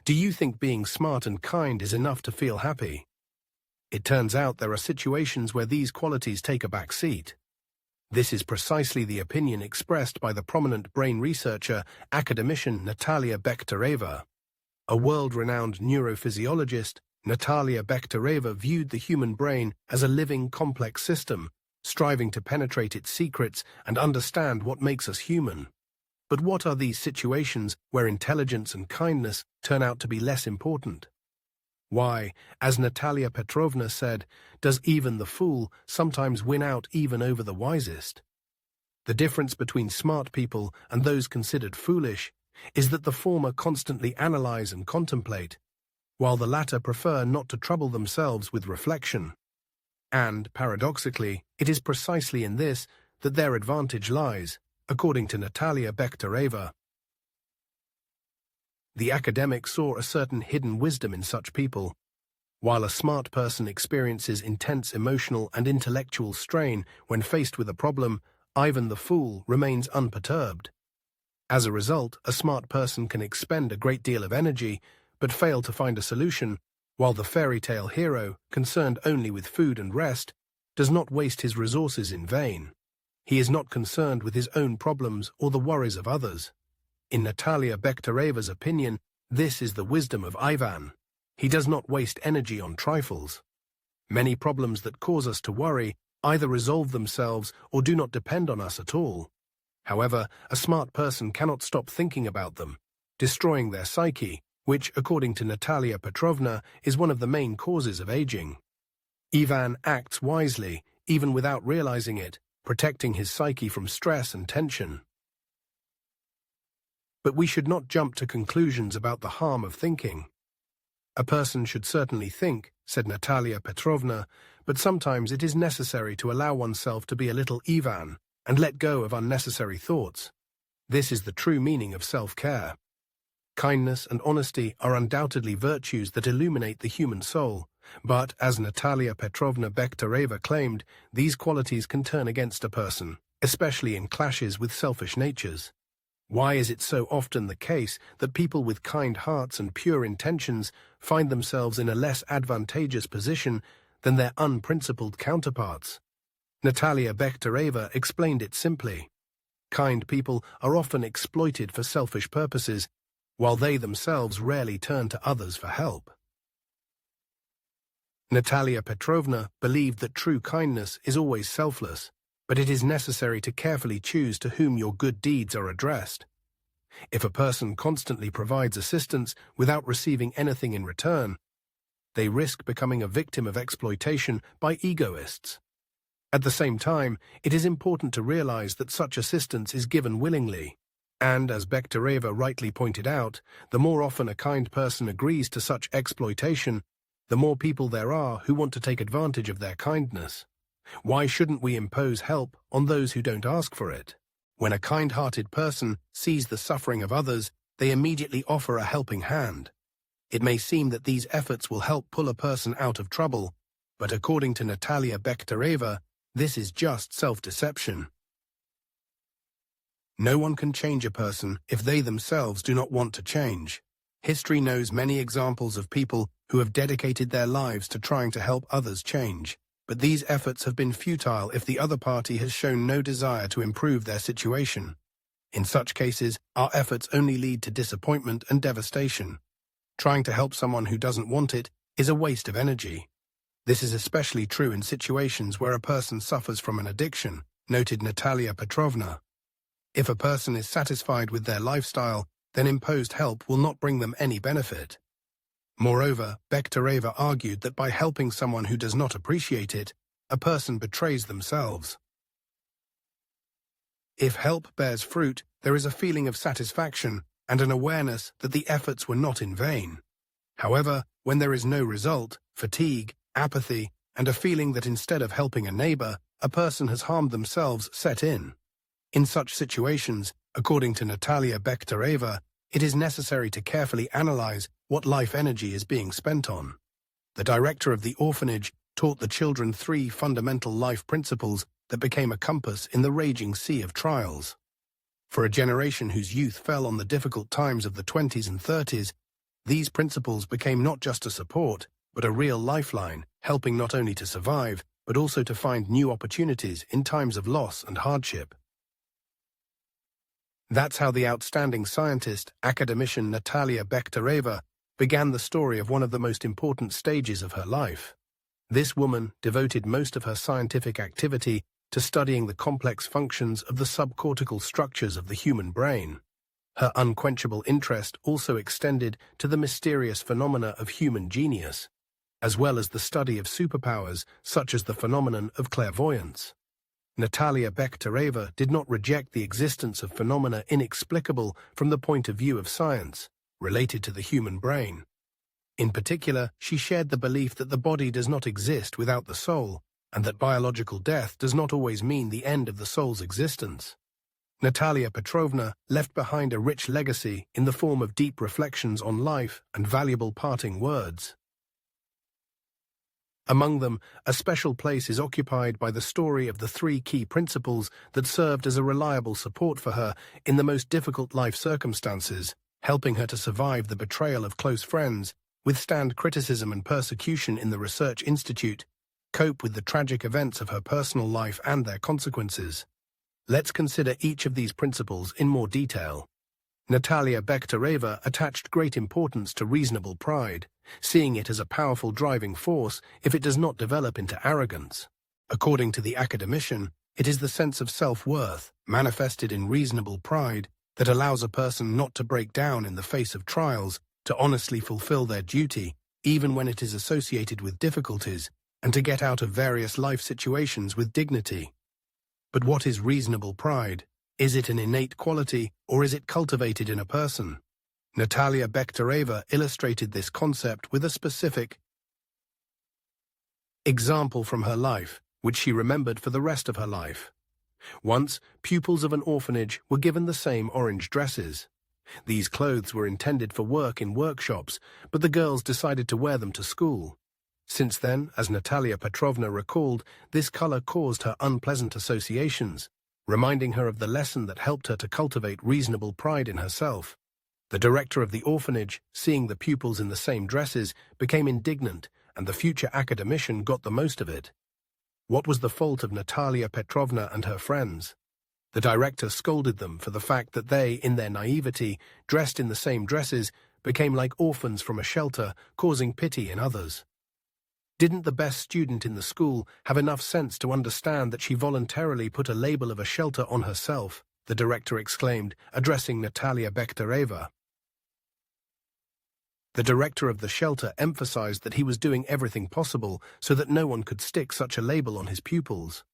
Do you think being smart and kind is enough to feel happy? It turns out there are situations where these qualities take a back seat. This is precisely the opinion expressed by the prominent brain researcher, academician Natalia Bekhtereva. A world-renowned neurophysiologist, Natalia Bekhtereva viewed the human brain as a living, complex system, striving to penetrate its secrets and understand what makes us human. But what are these situations where intelligence and kindness turn out to be less important? Why, as Natalia Petrovna said, does even the fool sometimes win out even over the wisest? The difference between smart people and those considered foolish is that the former constantly analyze and contemplate, while the latter prefer not to trouble themselves with reflection. And, paradoxically, it is precisely in this that their advantage lies, according to Natalia Bekhtereva. The academic saw a certain hidden wisdom in such people. While a smart person experiences intense emotional and intellectual strain when faced with a problem, Ivan the fool remains unperturbed. As a result, a smart person can expend a great deal of energy, but fail to find a solution, while the fairy tale hero, concerned only with food and rest, does not waste his resources in vain. He is not concerned with his own problems or the worries of others. In Natalia Bekhtareva's opinion, this is the wisdom of Ivan. He does not waste energy on trifles. Many problems that cause us to worry either resolve themselves or do not depend on us at all. However, a smart person cannot stop thinking about them, destroying their psyche, which, according to Natalia Petrovna, is one of the main causes of aging. Ivan acts wisely, even without realizing it, protecting his psyche from stress and tension. But we should not jump to conclusions about the harm of thinking. A person should certainly think, said Natalia Petrovna, but sometimes it is necessary to allow oneself to be a little Ivan and let go of unnecessary thoughts. This is the true meaning of self-care. Kindness and honesty are undoubtedly virtues that illuminate the human soul, but, as Natalia Petrovna Bekhtereva claimed, these qualities can turn against a person, especially in clashes with selfish natures. Why is it so often the case that people with kind hearts and pure intentions find themselves in a less advantageous position than their unprincipled counterparts? Natalia Bekhtereva explained it simply. Kind people are often exploited for selfish purposes, while they themselves rarely turn to others for help. Natalia Petrovna believed that true kindness is always selfless, but it is necessary to carefully choose to whom your good deeds are addressed. If a person constantly provides assistance without receiving anything in return, they risk becoming a victim of exploitation by egoists. At the same time, it is important to realize that such assistance is given willingly, and, as Bekhtereva rightly pointed out, the more often a kind person agrees to such exploitation, the more people there are who want to take advantage of their kindness. Why shouldn't we impose help on those who don't ask for it? When a kind-hearted person sees the suffering of others, they immediately offer a helping hand. It may seem that these efforts will help pull a person out of trouble, but according to Natalia Bekhtereva, this is just self-deception. No one can change a person if they themselves do not want to change. History knows many examples of people who have dedicated their lives to trying to help others change. But these efforts have been futile if the other party has shown no desire to improve their situation. In such cases, our efforts only lead to disappointment and devastation. Trying to help someone who doesn't want it is a waste of energy. This is especially true in situations where a person suffers from an addiction, noted Natalia Petrovna. If a person is satisfied with their lifestyle, then imposed help will not bring them any benefit. Moreover, Bekhtereva argued that by helping someone who does not appreciate it, a person betrays themselves. If help bears fruit, there is a feeling of satisfaction and an awareness that the efforts were not in vain. However, when there is no result, fatigue, apathy, and a feeling that instead of helping a neighbor, a person has harmed themselves set in. In such situations, according to Natalia Bekhtereva, it is necessary to carefully analyze what life energy is being spent on. The director of the orphanage taught the children 3 fundamental life principles that became a compass in the raging sea of trials. For a generation whose youth fell on the difficult times of the 20s and 30s, These principles became not just a support, but a real lifeline, helping not only to survive, but also to find new opportunities in times of loss and hardship. That's how the outstanding scientist, academician Natalia Bekhtereva began the story of one of the most important stages of her life. This woman devoted most of her scientific activity to studying the complex functions of the subcortical structures of the human brain. Her unquenchable interest also extended to the mysterious phenomena of human genius, as well as the study of superpowers such as the phenomenon of clairvoyance. Natalia Bekhtereva did not reject the existence of phenomena inexplicable from the point of view of science, related to the human brain. In particular, she shared the belief that the body does not exist without the soul, and that biological death does not always mean the end of the soul's existence. Natalia Petrovna left behind a rich legacy in the form of deep reflections on life and valuable parting words. Among them, a special place is occupied by the story of the 3 key principles that served as a reliable support for her in the most difficult life circumstances, helping her to survive the betrayal of close friends, withstand criticism and persecution in the research institute, cope with the tragic events of her personal life and their consequences. Let's consider each of these principles in more detail. Natalia Bekhtereva attached great importance to reasonable pride, seeing it as a powerful driving force if it does not develop into arrogance. According to the academician, it is the sense of self-worth, manifested in reasonable pride, that allows a person not to break down in the face of trials, to honestly fulfill their duty, even when it is associated with difficulties, and to get out of various life situations with dignity. But what is reasonable pride? Is it an innate quality, or is it cultivated in a person? Natalia Bekhtereva illustrated this concept with a specific example from her life, which she remembered for the rest of her life. Once, pupils of an orphanage were given the same orange dresses. These clothes were intended for work in workshops, but the girls decided to wear them to school. Since then, as Natalia Petrovna recalled, this color caused her unpleasant associations, reminding her of the lesson that helped her to cultivate reasonable pride in herself. The director of the orphanage, seeing the pupils in the same dresses, became indignant, and the future academician got the most of it. What was the fault of Natalia Petrovna and her friends? The director scolded them for the fact that they, in their naivety, dressed in the same dresses, became like orphans from a shelter, causing pity in others. Didn't the best student in the school have enough sense to understand that she voluntarily put a label of a shelter on herself? The director exclaimed, addressing Natalia Bekhtereva. The director of the shelter emphasized that he was doing everything possible so that no one could stick such a label on his pupils.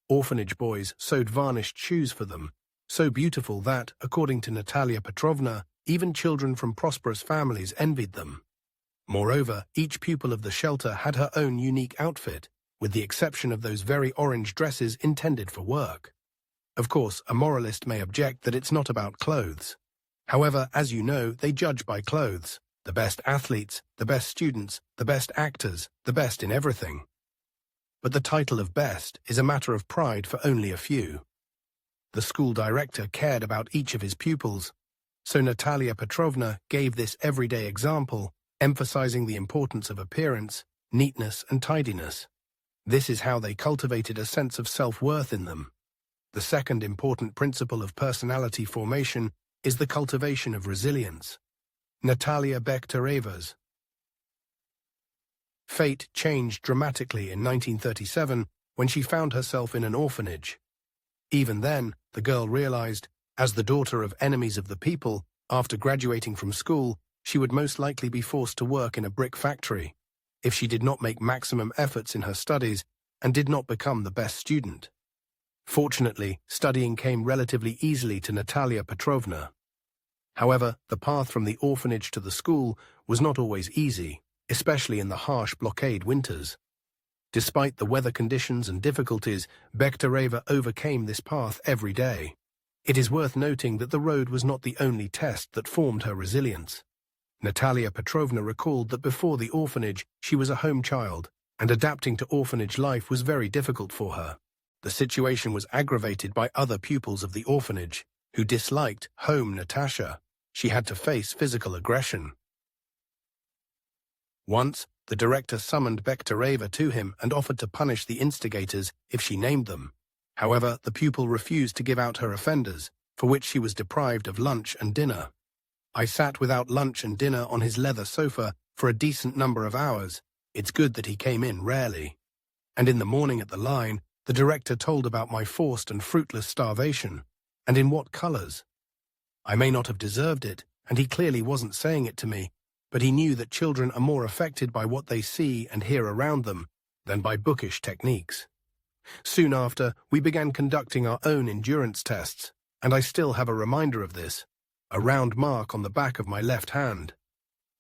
Orphanage boys sewed varnished shoes for them, so beautiful that, according to Natalia Petrovna, even children from prosperous families envied them. Moreover, each pupil of the shelter had her own unique outfit, with the exception of those very orange dresses intended for work. Of course, a moralist may object that it's not about clothes. However, as you know, they judge by clothes. The best athletes, the best students, the best actors, the best in everything. But the title of best is a matter of pride for only a few. The school director cared about each of his pupils, so Natalia Petrovna gave this everyday example, emphasizing the importance of appearance, neatness, and tidiness. This is how they cultivated a sense of self-worth in them. The second important principle of personality formation is the cultivation of resilience. Natalia Bekhtereva's fate changed dramatically in 1937 when she found herself in an orphanage. Even then, the girl realized, as the daughter of enemies of the people, after graduating from school, she would most likely be forced to work in a brick factory if she did not make maximum efforts in her studies and did not become the best student. Fortunately, studying came relatively easily to Natalia Petrovna. However, the path from the orphanage to the school was not always easy, especially in the harsh blockade winters. Despite the weather conditions and difficulties, Bekhtereva overcame this path every day. It is worth noting that the road was not the only test that formed her resilience. Natalia Petrovna recalled that before the orphanage, she was a home child, and adapting to orphanage life was very difficult for her. The situation was aggravated by other pupils of the orphanage, who disliked home Natasha. She had to face physical aggression. Once, the director summoned Bekhtereva to him and offered to punish the instigators if she named them. However, the pupil refused to give out her offenders, for which she was deprived of lunch and dinner. I sat without lunch and dinner on his leather sofa for a decent number of hours. It's good that he came in rarely. And in the morning at the line, the director told about my forced and fruitless starvation, and in what colors. I may not have deserved it, and he clearly wasn't saying it to me, but he knew that children are more affected by what they see and hear around them than by bookish techniques. Soon after, we began conducting our own endurance tests, and I still have a reminder of this, a round mark on the back of my left hand.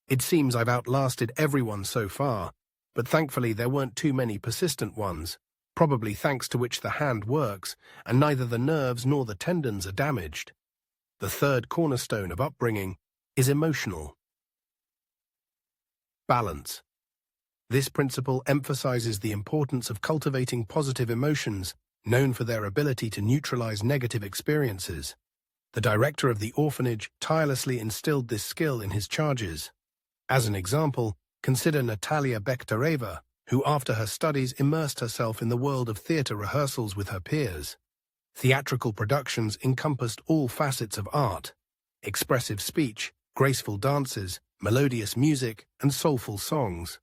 It seems I've outlasted everyone so far, but thankfully there weren't too many persistent ones, probably thanks to which the hand works, and neither the nerves nor the tendons are damaged. The third cornerstone of upbringing is emotional. Balance. This principle emphasizes the importance of cultivating positive emotions, known for their ability to neutralize negative experiences. The director of the orphanage tirelessly instilled this skill in his charges. As an example, consider Natalia Bekhtereva, who after her studies immersed herself in the world of theater rehearsals with her peers. Theatrical productions encompassed all facets of art: expressive speech, graceful dances, melodious music, and soulful songs.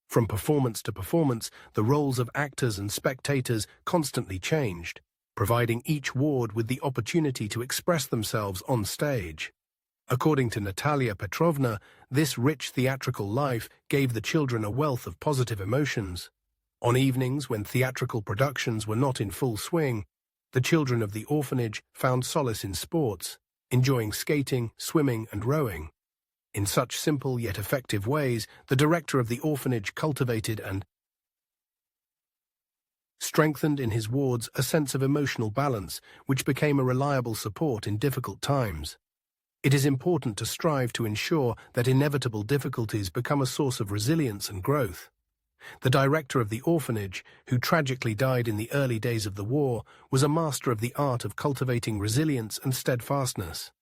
From performance to performance, the roles of actors and spectators constantly changed, providing each ward with the opportunity to express themselves on stage. According to Natalia Petrovna, this rich theatrical life gave the children a wealth of positive emotions. On evenings when theatrical productions were not in full swing, the children of the orphanage found solace in sports, enjoying skating, swimming, and rowing. In such simple yet effective ways, the director of the orphanage cultivated and strengthened in his wards a sense of emotional balance, which became a reliable support in difficult times. It is important to strive to ensure that inevitable difficulties become a source of resilience and growth. The director of the orphanage, who tragically died in the early days of the war, was a master of the art of cultivating resilience and steadfastness.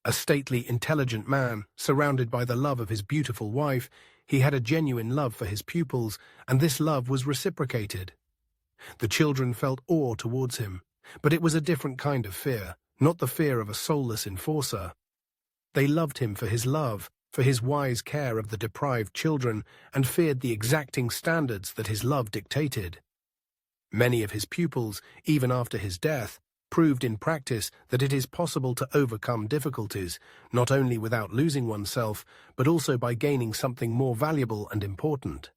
A stately, intelligent man, surrounded by the love of his beautiful wife, he had a genuine love for his pupils, and this love was reciprocated. The children felt awe towards him, but it was a different kind of fear, not the fear of a soulless enforcer. They loved him for his love, for his wise care of the deprived children, and feared the exacting standards that his love dictated. Many of his pupils, even after his death, proved in practice that it is possible to overcome difficulties, not only without losing oneself, but also by gaining something more valuable and important.